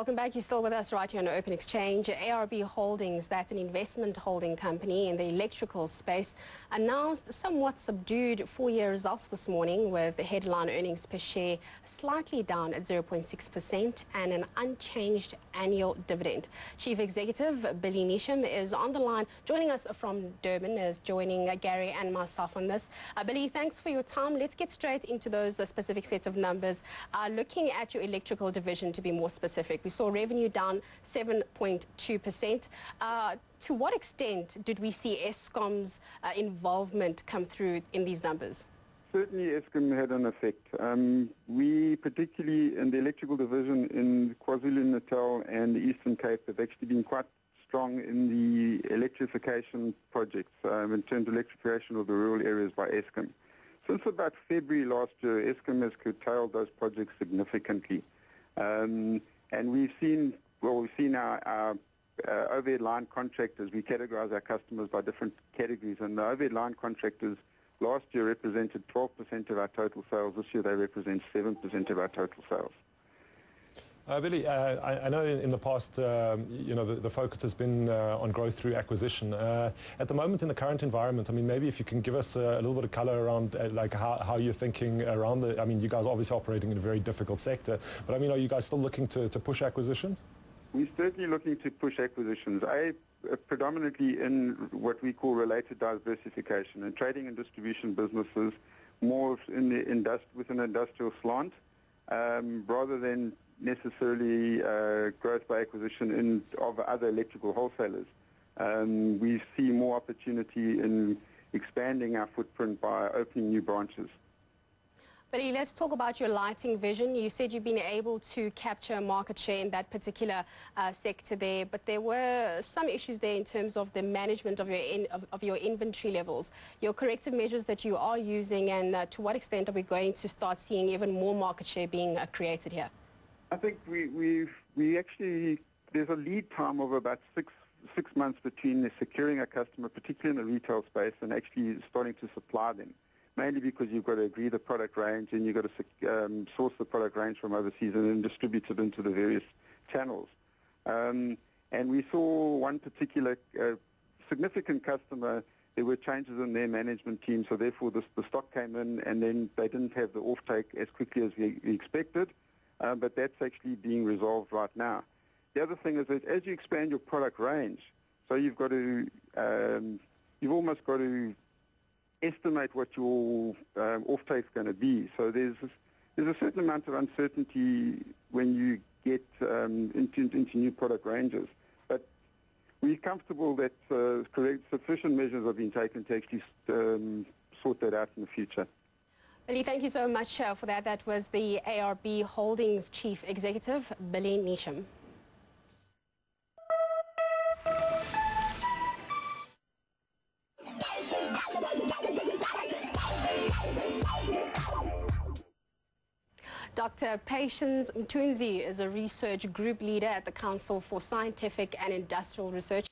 Welcome back. You're still with us right here on Open Exchange. ARB Holdings, that's an investment holding company in the electrical space, announced somewhat subdued full-year results this morning with the headline earnings per share slightly down at 0.6% and an unchanged annual dividend. Chief Executive Billy Neesham is on the line, joining us from Durban, is joining Gary and myself on this. Billy, thanks for your time. Let's get straight into those specific sets of numbers. Looking at your electrical division, to be more specific, we saw revenue down 7.2%. To what extent did we see Eskom's involvement come through in these numbers? Certainly Eskom had an effect. We, particularly in the electrical division in KwaZulu-Natal and the Eastern Cape, have actually been quite strong in the electrification projects, in terms of electrification of the rural areas by Eskom. Since about February last year, Eskom has curtailed those projects significantly. And we've seen our overhead line contractors. We categorize our customers by different categories, and the overhead line contractors last year represented 12% of our total sales. This year they represent 7% of our total sales. Billy, I know in the past, the focus has been on growth through acquisition. At the moment, in the current environment, I mean, maybe if you can give us a little bit of color around like how you're thinking around I mean, you guys are obviously operating in a very difficult sector, but I mean, are you guys still looking to push acquisitions? We're certainly looking to push acquisitions. Predominantly in what we call related diversification and trading and distribution businesses, more in the with an industrial slant, rather than necessarily growth by acquisition of other electrical wholesalers. We see more opportunity in expanding our footprint by opening new branches. Billy, let's talk about your lighting vision. You said you've been able to capture market share in that particular sector there, but there were some issues there in terms of the management of your inventory levels, your corrective measures that you are using, and to what extent are we going to start seeing even more market share being created here? I think we actually, there's a lead time of about six months between securing a customer, particularly in the retail space, and actually starting to supply them. Mainly because you've got to agree the product range and you've got to source the product range from overseas and then distribute it into the various channels. And we saw one particular significant customer, there were changes in their management team, so therefore the stock came in and then they didn't have the offtake as quickly as we expected. But that's actually being resolved right now. The other thing is that as you expand your product range, so you've got to, you've almost got to estimate what your offtake is going to be. So there's a certain amount of uncertainty when you get into new product ranges. But we're comfortable that sufficient measures have been taken to actually sort that out in the future. Billy, thank you so much for that. That was the ARB Holdings Chief Executive, Billy Neesham. Dr. Patience Mthunzi is a research group leader at the Council for Scientific and Industrial Research.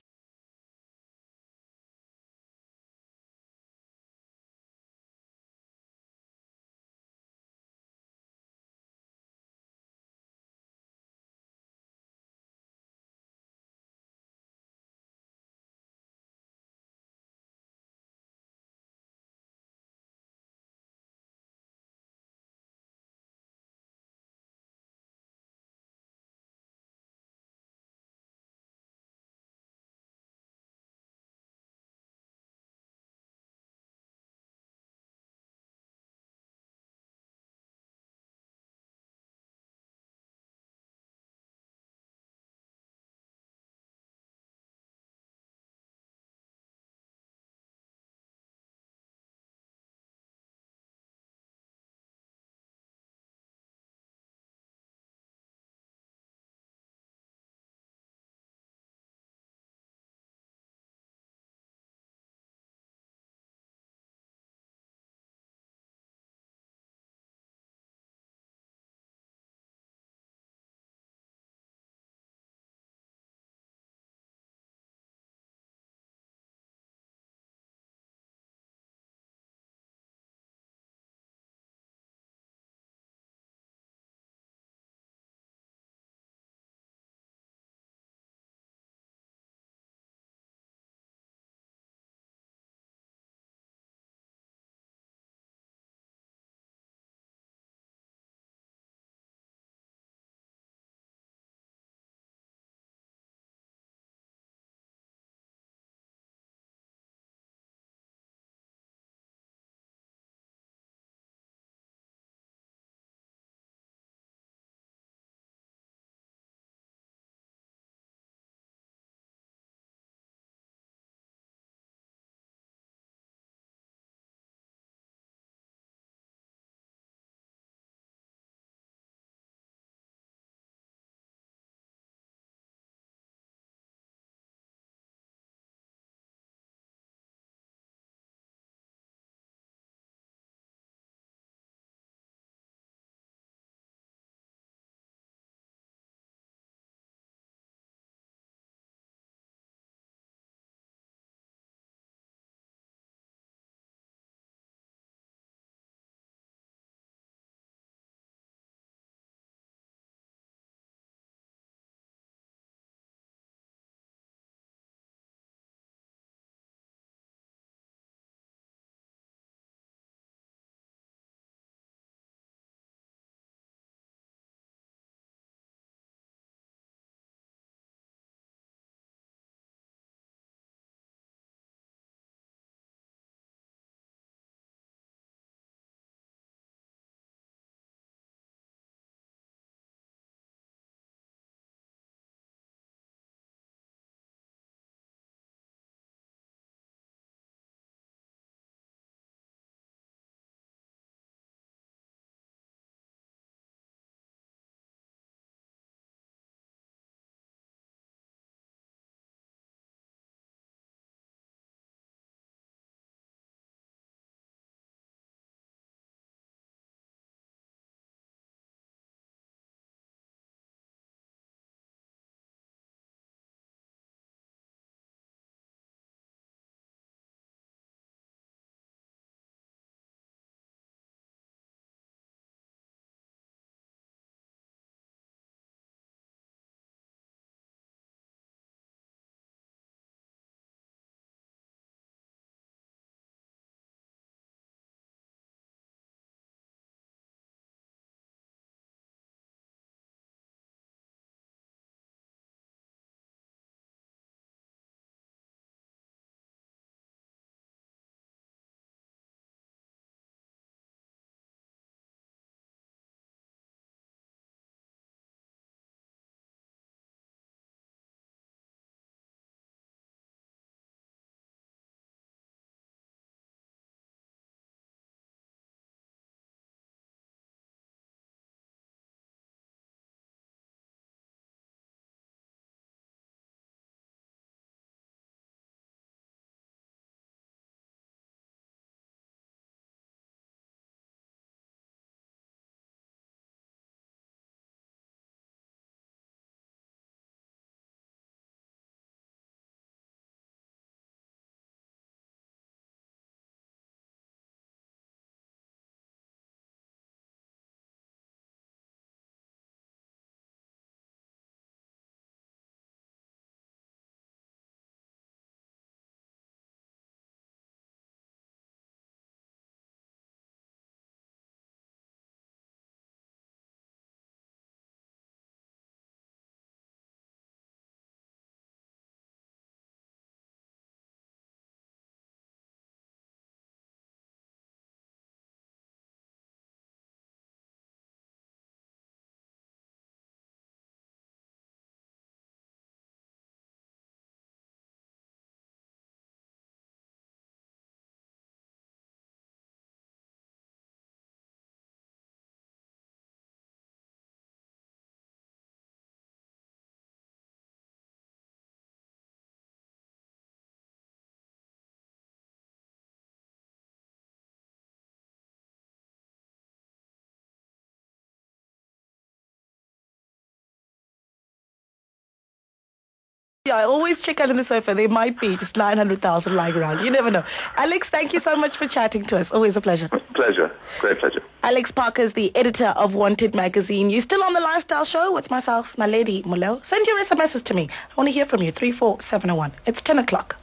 Yeah, I always check under the sofa. There might be just 900,000 lying around. You never know. Alex, thank you so much for chatting to us. Always a pleasure. Pleasure. Great pleasure. Alex Parker is the editor of Wanted magazine. You're still on the Lifestyle Show with myself, my lady Mulo. Send your SMSs to me. I want to hear from you. 34701. It's 10 o'clock.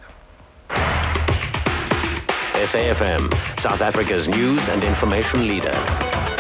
SAFM, South Africa's news and information leader.